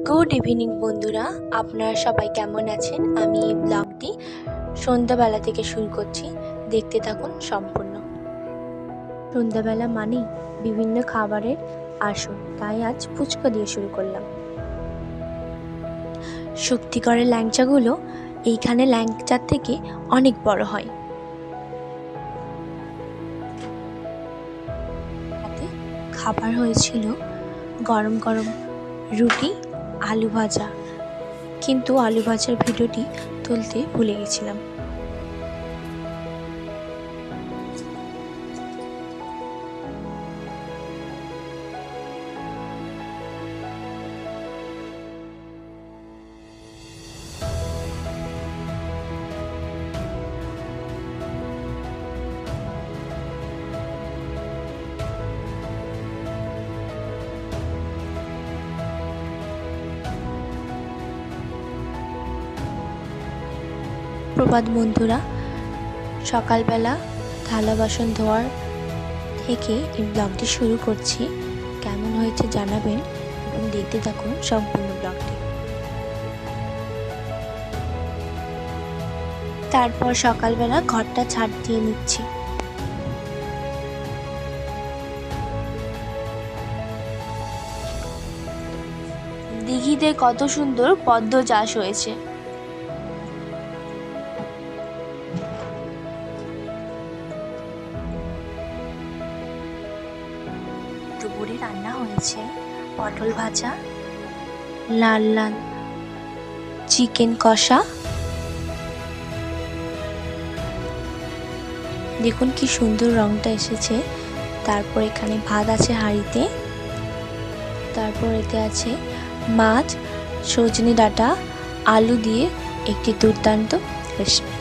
Good evening বন্ধুরা, আপনারা সবাই কেমন আছেন? আমি এই ব্লগটি সন্ধ্যাবেলা থেকে শুরু করছি, দেখতে থাকুন সম্পূর্ণ। সন্ধ্যাবেলা মানেই বিভিন্ন খাবারের আসর, তাই আজ ফুচকা দিয়ে শুরু করলাম। শক্তিগড়ের ল্যাংচাগুলো এইখানে ল্যাংচার থেকে অনেক বড় হয়। খাবার হয়েছিল গরম গরম রুটি, আলু ভাজা, কিন্তু আলু ভাজার ভিডিওটি তুলতে ভুলে গেছিলাম। প্রভাত বন্ধুরা, সকালবেলা থালা বাসন ধোয়ার থেকে এই ব্লগটি শুরু করছি। কেমন হয়েছে জানাবেন এবং দেখতে থাকুন সম্পূর্ণ ব্লগটি। তারপর সকালবেলা ঘরটা ঝাড় দিয়ে নিচ্ছি। দিঘিতে কত সুন্দর পদ্ম চাষ হয়েছে। দুপুরে রান্না হয়েছে পটল ভাজা, লাল লাল চিকেন কষা। দেখুন কি সুন্দর রংটা এসেছে। তারপর এখানে ভাত আছে হাঁড়িতে। তারপর এতে আছে মাছ, সজনে ডাঁটা, আলু দিয়ে একটি দুর্দান্ত রেসিপি।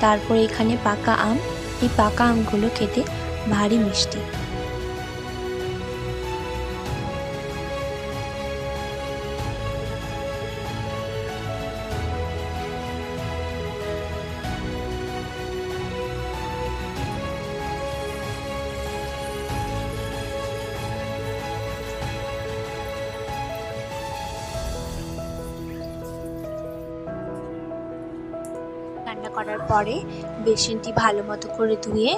তারপর এখানে পাকা আম। এই পাকা আমগুলো খেতে ভারী মিষ্টি। রান্না করার পরে বেসিনটি ভালো মতো করে ধুয়ে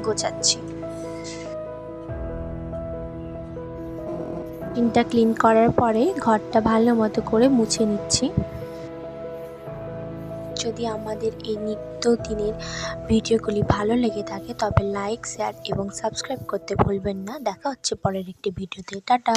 গোছাচ্ছি। বেসিনটা ক্লিন করার পরে ঘরটা ভালো মতো করে মুছে নিচ্ছি। যদি আমাদের এই নিত্যদিনের ভিডিওগুলি ভালো লেগে থাকে তবে লাইক, শেয়ার এবং সাবস্ক্রাইব করতে ভুলবেন না। দেখা হচ্ছে পরের একটি ভিডিওতে। টাটা।